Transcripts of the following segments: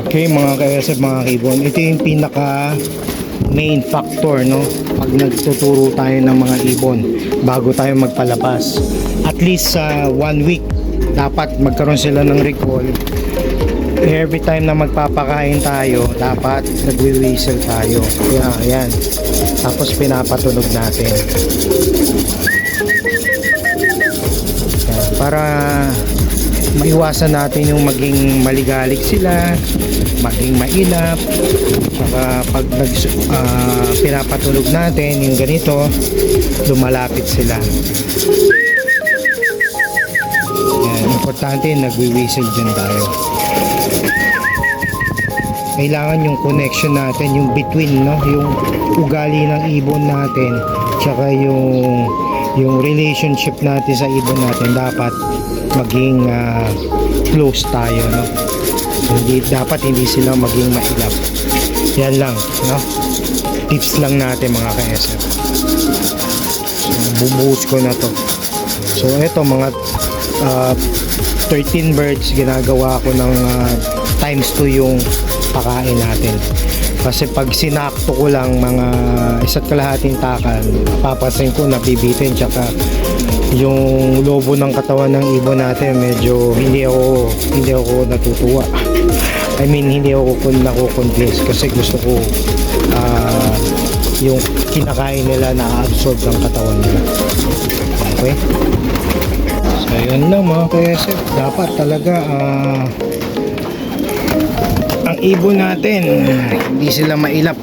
Okay mga ka-SF, mga kibon, ito yung pinaka main factor, no, pag nagtuturo tayo ng mga ibon bago tayo magpalabas. At least sa 1 week dapat magkaroon sila ng recall. Every time na magpapakain tayo, dapat nagwi-whistle tayo. Kaya ayan, tapos pinapatunog natin para maiwasan natin yung maging maligalig sila, maging mailap. Saka pag pinapatulog natin yung ganito, lumalapit sila. Yan, importante nagwi-whistle dyan tayo. Kailangan yung connection natin, yung between, no, yung ugali ng ibon natin tsaka yung relationship natin sa ibon natin dapat maging close tayo, no. Hindi sila maging mailap. Yan lang, no, tips lang natin mga ka-SF. So, bubuhos ko na to. So eto mga 13 birds, ginagawa ko ng times 2 yung pakain natin. Kasi pag sinakto ko lang mga 1.5 takal, papasin ko nabibitin, tsaka yung lobo ng katawan ng ibon natin medyo hindi ako natutuwa. I mean, hindi ako nako-convince kasi gusto ko yung kinakain nila na-absorb ng katawan nila. Okay? So yun lang mga ka-SF, dapat talaga ang ibon natin hindi sila mailap.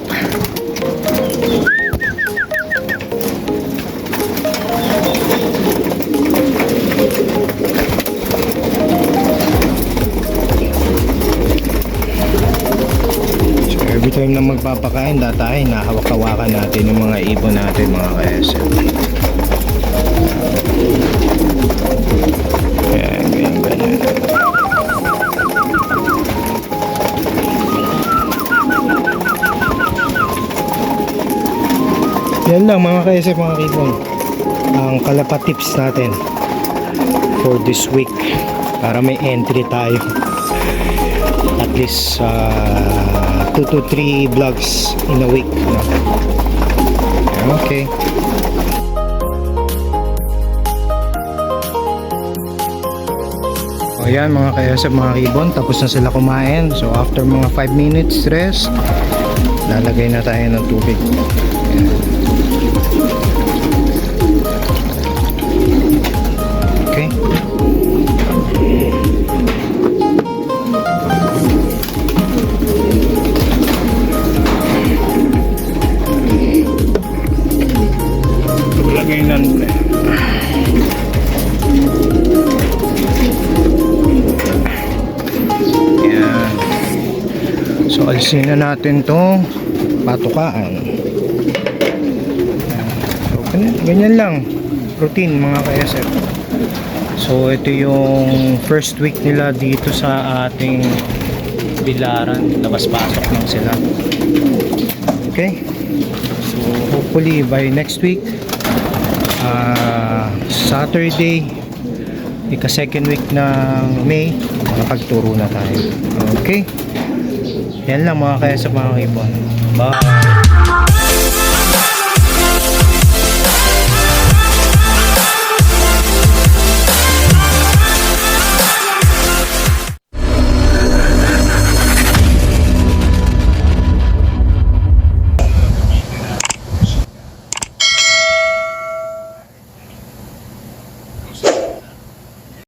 So every time na magpapakain, datahin, nahawak-hawakan natin yung mga ibon natin mga ka-SF. Ayan, ganyan. Yan lang mga ka-SF, mga kibon, ang kalapa tips natin for this week para may entry tayo. At least 2 to 3 vlogs in a week, no? Okay. O yan mga ka-SF, mga kibon, tapos na sila kumain. So after mga 5 minutes rest, lalagay na tayo ng tubig. Okay. Lagay na nila. Yan. So alisin na natin tong patukaan. So ganyan lang routine mga ka-SF. So ito yung first week nila dito sa ating bilaran, labas-pasok lang sila. Okay, so hopefully by next week Saturday, ika-second week ng May, makapagturo na tayo. Okay, yan lang mga ka-SF, mga kibon. Bye.